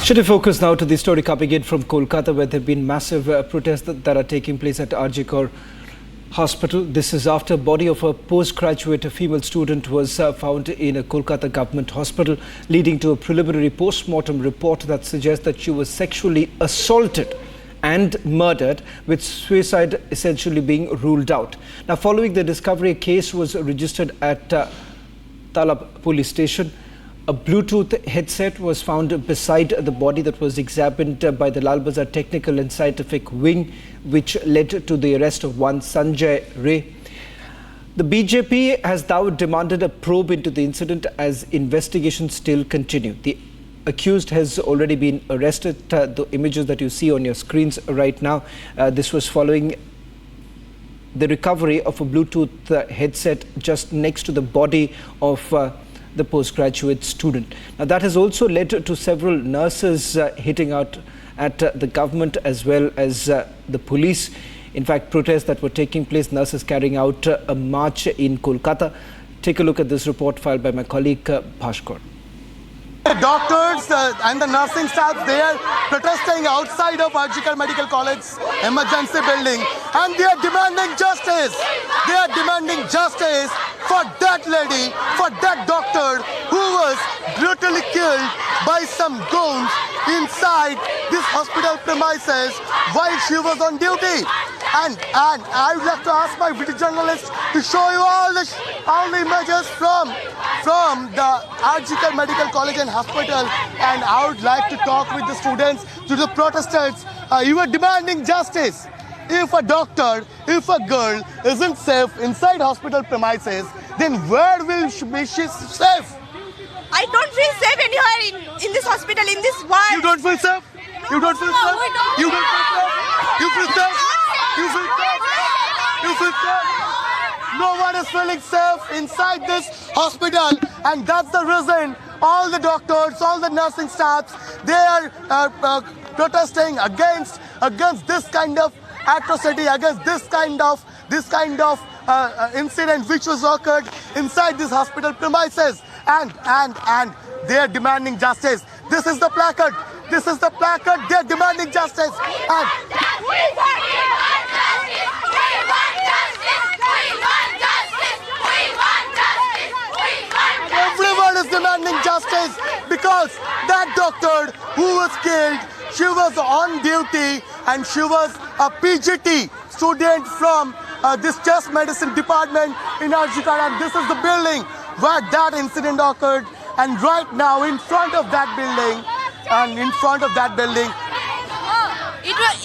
Should we focus now to the story coming in from Kolkata, where there have been massive protests that are taking place at RG Kar Hospital. This is after a body of a postgraduate female student was found in a Kolkata government hospital, leading to a preliminary post-mortem report that suggests that she was sexually assaulted and murdered, with suicide essentially being ruled out. Now, following the discovery, a case was registered at Talab police station. A Bluetooth headset was found beside the body that was examined by the Lal Bazar Technical and Scientific Wing, which led to the arrest of one Sanjay Ray. The BJP has now demanded a probe into the incident as investigations still continue. The accused has already been arrested. The images that you see on your screens right now, this was following the recovery of a Bluetooth headset just next to the body of the postgraduate student. Now, that has also led to several nurses hitting out at the government as well as the police. In fact, protests that were taking place, nurses carrying out a march in Kolkata. Take a look at this report filed by my colleague Bhaskar. The doctors and the nursing staff, they are protesting outside of RG Kar Medical College emergency building, and they are demanding justice. They are demanding justice for that lady, for that doctor who was brutally killed by some goons inside this hospital premises while she was on duty. And I would like to ask my video journalist to show you all the images from the RG Kar Medical College and Hospital, and I would like to talk with the students, to the protesters. You are demanding justice. If a doctor, if a girl isn't safe inside hospital premises, then where will she be safe? I don't feel safe anywhere in this hospital, in this world. You don't feel safe? You don't feel safe? You don't feel safe? You feel safe? You feel safe? You feel safe? No one is feeling safe inside this hospital, and that's the reason all the doctors, all the nursing staffs, they are protesting against this kind of atrocity, against this kind of incident which was occurred inside this hospital premises, and they are demanding justice. This is the placard. This is the placard. They are demanding justice. And everyone is demanding justice because that doctor who was killed, she was on duty and she was a PGT student from this chest medicine department in RG Kar, and this is the building where that incident occurred. And right now, in front of that building,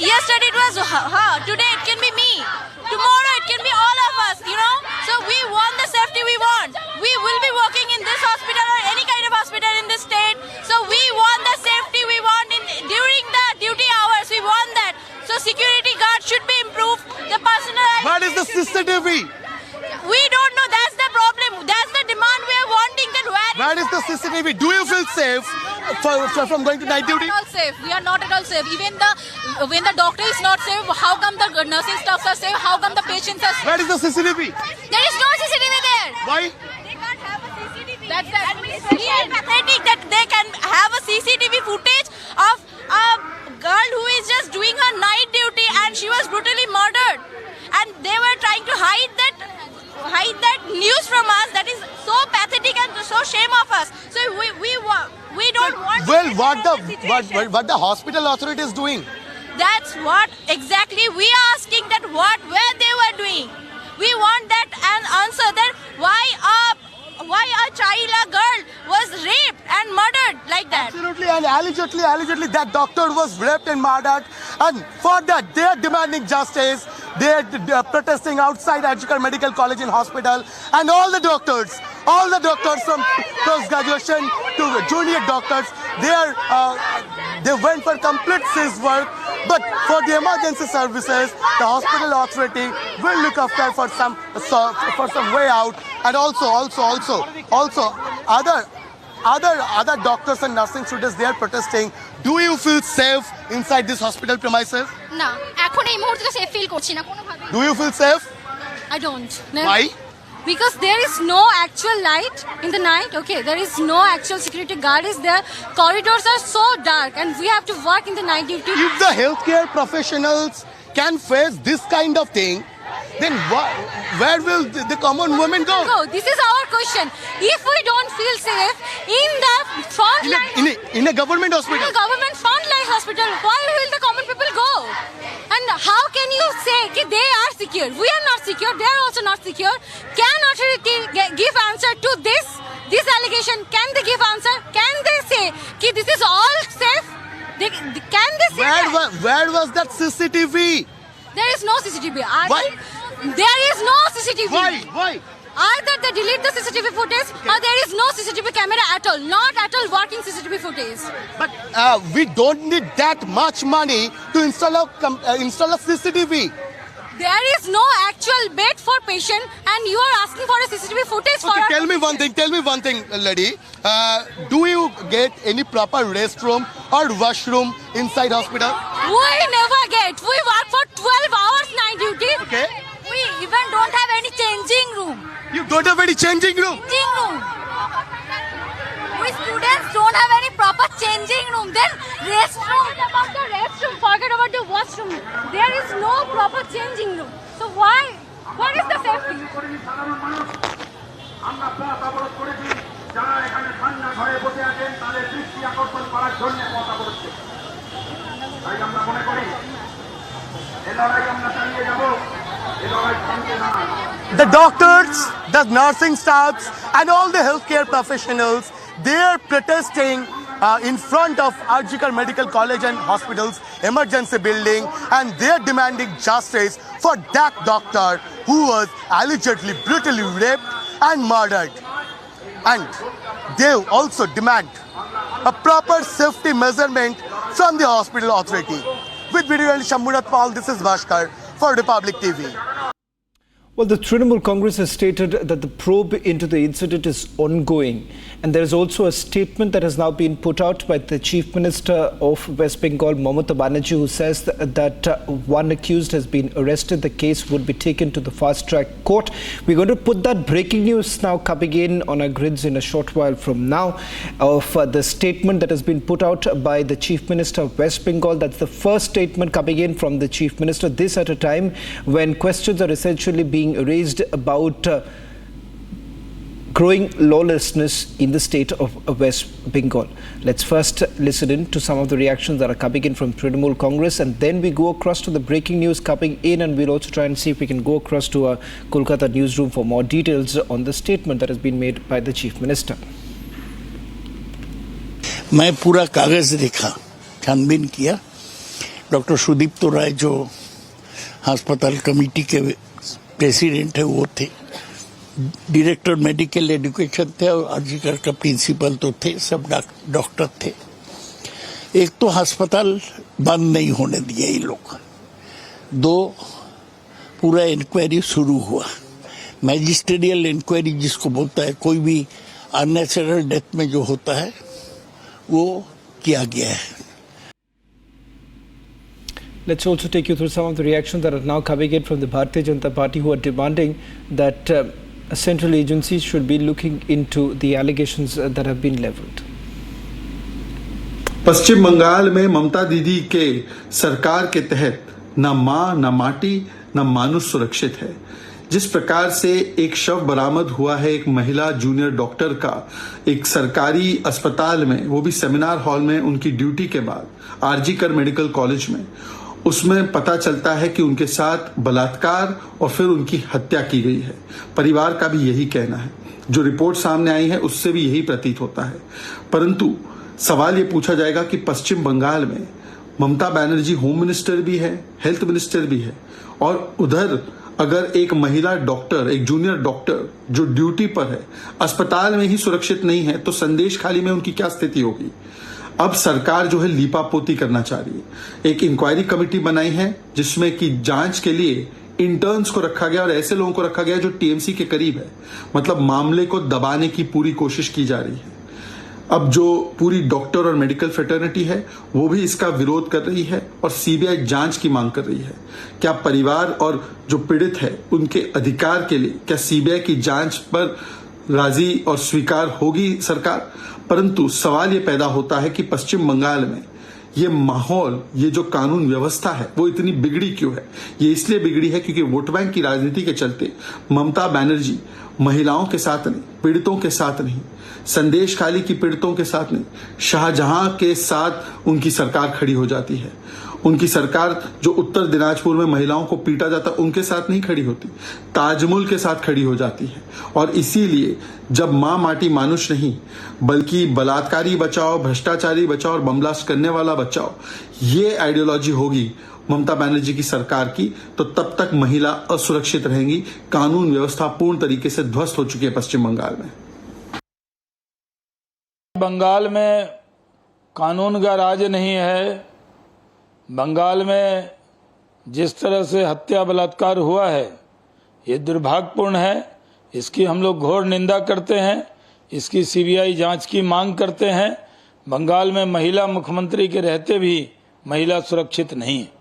Yesterday it was her. Today it can be me. Tomorrow it can be all of us, you know. So we want the safety we want. We will be working in this hospital or any kind of hospital in this state. So we want the safety we want during the duty hours. We want that. So security guard should be improved. The personal. What is the CCTV? We don't know. That's the problem. That's the demand we are wanting. That where is the CCTV? Do you feel safe from going to night duty? We are not safe. We are not at all safe. Even when the doctor is not safe, how come the nursing staffs are safe? How come the patients are safe? Where is the CCTV? There is no CCTV there. Why? They can't have a CCTV. That's really pathetic that they can have a CCTV footage of a girl who is just doing her night duty and she was brutally murdered. And they were trying to hide that news from us. That is so pathetic and so shame of us. So we don't want. Well, what the hospital authority is doing? That's what exactly we are asking. That where they were doing. We want that an answer. That why a child, a girl was raped and murdered like that. Absolutely, and allegedly that doctor was raped and murdered, and for that they are demanding justice. They are protesting outside RG Kar Medical College and Hospital, and all the doctors from post-graduation to junior doctors, they went for complete cease work. But for the emergency services, the hospital authority will look after for some way out, and also other doctors and nursing students, they are protesting. Do you feel safe inside this hospital premises? না, এখন এই মুহূর্তে safe feel করছি না কোনোভাবে। Do you feel safe? I don't. Why? Because there is no actual light in the night. Okay, there is no actual security guard is there. Corridors are so dark and we have to work in the night duty. If the healthcare professionals can face this kind of thing, then where will the common woman go? This is our question. If we don't feel safe in the front line, In a government in hospital. a government front line hospital, why will the common people go? And how can you say that they are secure? We are not secure. They are also not secure. Can authority give answer to this allegation? Can they give answer? Can they say that this is all safe? Can they say that? Where was that CCTV? There is no CCTV. Why? There is no CCTV. Why? Either they delete the CCTV footage or there is no CCTV camera at all. Not at all working CCTV footage. But we don't need that much money to install a CCTV. There is no actual bed for patient and you are asking for a CCTV footage for Okay, a tell me one thing, lady. Do you get any proper restroom or washroom inside hospital? We never get. We work for 12 hours night duty. Okay. We even don't have any changing room. You don't have any changing room. We students don't have any proper changing room. Then restroom. Forget about the restroom. Forget about the washroom. There is no proper changing room. So why? What is the safety? আমরা পথ অবরোধ করেছি যারা এখানে ঠান্ডা ঘরে বসে আছেন তাদের দৃষ্টি আকর্ষণ করার জন্য পথ অবরোধ করছি তাই আমরা মনে করি এই লড়াই আমরা চালিয়ে যাব এই লড়াই থামবে না The doctors, the nursing staffs, and all the healthcare professionals, they are protesting in front of Arjikar Medical College and Hospital's emergency building, and they are demanding justice for that doctor who was allegedly brutally raped and murdered. And they also demand a proper safety measurement from the hospital authority. With video and Shamburat Paul, this is Bhaskar for Republic TV. Well, the Trinamool Congress has stated that the probe into the incident is ongoing, and there is also a statement that has now been put out by the Chief Minister of West Bengal, Mamata Banerjee, who says that one accused has been arrested. The case would be taken to the fast-track court. We're going to put that breaking news now coming in on our grids in a short while from now of the statement that has been put out by the Chief Minister of West Bengal. That's the first statement coming in from the Chief Minister. This at a time when questions are essentially being raised about growing lawlessness in the state of West Bengal. Let's first listen in to some of the reactions that are coming in from Trinamool Congress, and then we go across to the breaking news coming in, and we'll also try and see if we can go across to our Kolkata newsroom for more details on the statement that has been made by the Chief Minister. मैं पूरा कागज देखा, छानबीन किया। Doctor Sudipto राय जो अस्पताल committee के president है वो थे, डायरेक्टर मेडिकल एजुकेशन थे और आरजीकर का प्रिंसिपल तो थे, सब डॉक्टर थे। एक तो अस्पताल बंद नहीं होने दिए ये लोग, दो पूरा इंक्वायरी शुरू हुआ। मैजिस्ट्रियल इंक्वायरी जिसको बोलता है, कोई भी अननेचुरल डेथ में जो होता है वो किया गया है। Let's also take you through some of the reactions that are now coming in from the Bharatiya Janata Party, who are demanding that central agencies should be looking into the allegations that have been leveled. पश्चिम बंगाल में ममता दीदी के सरकार के तहत न मां न माटी न मानुष सुरक्षित है। जिस प्रकार से एक शव बरामद हुआ है एक महिला जूनियर डॉक्टर का एक सरकारी अस्पताल में, वो भी सेमिनार हॉल में उनकी ड्यूटी के बाद आरजीकर मेडिकल कॉलेज में, उसमें पता चलता है कि उनके साथ बलात्कार और फिर उनकी हत्या की गई है। परिवार का भी यही कहना है, जो रिपोर्ट सामने आई है उससे भी यही प्रतीत होता है। परंतु सवाल ये पूछा जाएगा कि पश्चिम बंगाल में ममता बनर्जी होम मिनिस्टर भी है, हेल्थ मिनिस्टर भी है, और उधर अगर एक महिला डॉक्टर, एक जूनियर डॉक्टर जो ड्यूटी पर है, अस्पताल में ही सुरक्षित नहीं है, तो संदेश खाली में उनकी क्या स्थिति होगी। अब सरकार जो है लीपापोती करना चाह रही है। एक इंक्वायरी कमेटी बनाई है जिसमें कि जांच के लिए इंटर्न्स को रखा गया और ऐसे लोगों को रखा गया जो टीएमसी के करीब है, मतलब मामले को दबाने की पूरी कोशिश की जा रही है। अब जो पूरी डॉक्टर और मेडिकल फ्रेटर्निटी है वो भी इसका विरोध कर रही है और सीबीआई जांच की मांग कर रही है। क्या परिवार और जो पीड़ित है उनके अधिकार के लिए क्या सीबीआई की जांच पर राजी और स्वीकार होगी सरकार? परंतु सवाल ये पैदा होता है कि पश्चिम बंगाल में ये माहौल, ये जो कानून व्यवस्था है वो इतनी बिगड़ी क्यों है? ये इसलिए बिगड़ी है क्योंकि वोट बैंक की राजनीति के चलते ममता बनर्जी महिलाओं के साथ नहीं, पीड़ितों के साथ नहीं, संदेश खाली की पीड़ितों के साथ नहीं, शाहजहां के साथ उनकी सरकार खड़ी हो जाती है। उनकी सरकार जो उत्तर दिनाजपुर में महिलाओं को पीटा जाता उनके साथ नहीं खड़ी होती, ताजमुल के साथ खड़ी हो जाती है। और इसीलिए जब मां माटी मानुष नहीं बल्कि बलात्कारी बचाओ, भ्रष्टाचारी बचाओ और बम ब्लास्ट करने वाला बचाओ, ये आइडियोलॉजी होगी ममता बनर्जी की सरकार की, तो तब तक महिला असुरक्षित रहेंगी। कानून व्यवस्था पूर्ण तरीके से ध्वस्त हो चुकी है पश्चिम बंगाल में। बंगाल में कानून का राज नहीं है। बंगाल में जिस तरह से हत्या बलात्कार हुआ है ये दुर्भाग्यपूर्ण है। इसकी हम लोग घोर निंदा करते हैं। इसकी सीबीआई जांच की मांग करते हैं। बंगाल में महिला मुख्यमंत्री के रहते भी महिला सुरक्षित नहीं है।